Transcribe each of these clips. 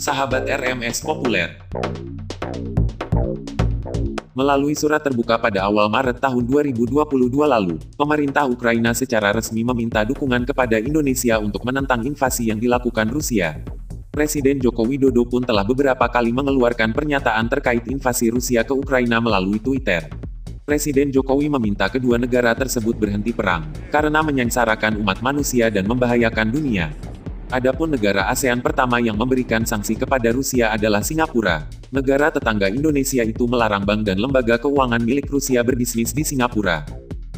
Sahabat RMS Populer. Melalui surat terbuka pada awal Maret tahun 2022 lalu, pemerintah Ukraina secara resmi meminta dukungan kepada Indonesia untuk menentang invasi yang dilakukan Rusia. Presiden Joko Widodo pun telah beberapa kali mengeluarkan pernyataan terkait invasi Rusia ke Ukraina melalui Twitter. Presiden Jokowi meminta kedua negara tersebut berhenti perang, karena menyengsarakan umat manusia dan membahayakan dunia. Adapun negara ASEAN pertama yang memberikan sanksi kepada Rusia adalah Singapura. Negara tetangga Indonesia itu melarang bank dan lembaga keuangan milik Rusia berbisnis di Singapura.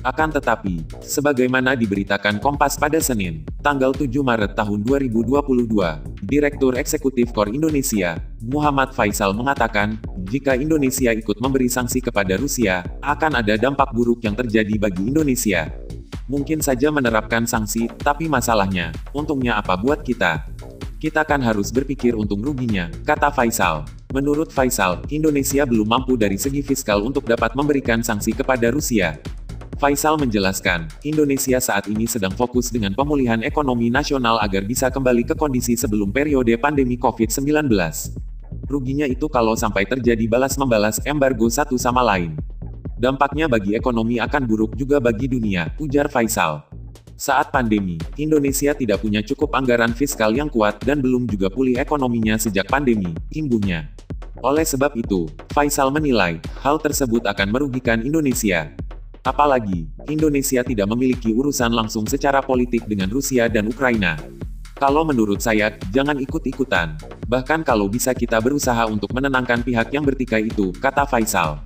Akan tetapi, sebagaimana diberitakan Kompas pada Senin, tanggal 7 Maret tahun 2022, Direktur Eksekutif KOR Indonesia, Muhammad Faisal mengatakan, jika Indonesia ikut memberi sanksi kepada Rusia, akan ada dampak buruk yang terjadi bagi Indonesia. Mungkin saja menerapkan sanksi, tapi masalahnya, untungnya apa buat kita? Kita kan harus berpikir untung ruginya, kata Faisal. Menurut Faisal, Indonesia belum mampu dari segi fiskal untuk dapat memberikan sanksi kepada Rusia. Faisal menjelaskan, Indonesia saat ini sedang fokus dengan pemulihan ekonomi nasional agar bisa kembali ke kondisi sebelum periode pandemi COVID-19. Ruginya itu kalau sampai terjadi balas-membalas embargo satu sama lain. Dampaknya bagi ekonomi akan buruk juga bagi dunia, ujar Faisal. Saat pandemi, Indonesia tidak punya cukup anggaran fiskal yang kuat dan belum juga pulih ekonominya sejak pandemi, imbuhnya. Oleh sebab itu, Faisal menilai, hal tersebut akan merugikan Indonesia. Apalagi, Indonesia tidak memiliki urusan langsung secara politik dengan Rusia dan Ukraina. Kalau menurut saya, jangan ikut-ikutan. Bahkan kalau bisa kita berusaha untuk menenangkan pihak yang bertikai itu, kata Faisal.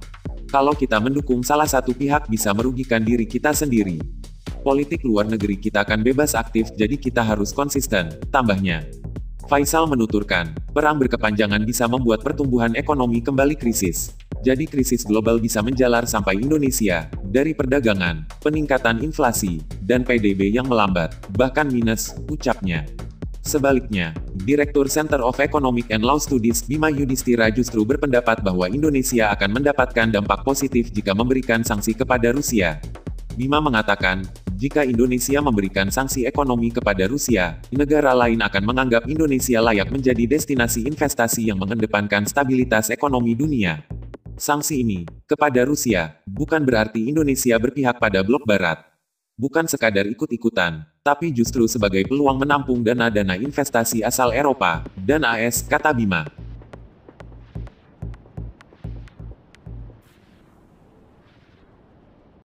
Kalau kita mendukung salah satu pihak bisa merugikan diri kita sendiri. Politik luar negeri kita akan bebas aktif jadi kita harus konsisten, tambahnya. Faisal menuturkan, perang berkepanjangan bisa membuat pertumbuhan ekonomi kembali krisis. Jadi krisis global bisa menjalar sampai Indonesia, dari perdagangan, peningkatan inflasi, dan PDB yang melambat, bahkan minus, ucapnya. Sebaliknya, Direktur Center of Economic and Law Studies Bima Yudhistira justru berpendapat bahwa Indonesia akan mendapatkan dampak positif jika memberikan sanksi kepada Rusia. Bima mengatakan, jika Indonesia memberikan sanksi ekonomi kepada Rusia, negara lain akan menganggap Indonesia layak menjadi destinasi investasi yang mengedepankan stabilitas ekonomi dunia. Sanksi ini, kepada Rusia, bukan berarti Indonesia berpihak pada blok barat. Bukan sekadar ikut-ikutan, tapi justru sebagai peluang menampung dana-dana investasi asal Eropa dan AS, kata Bima.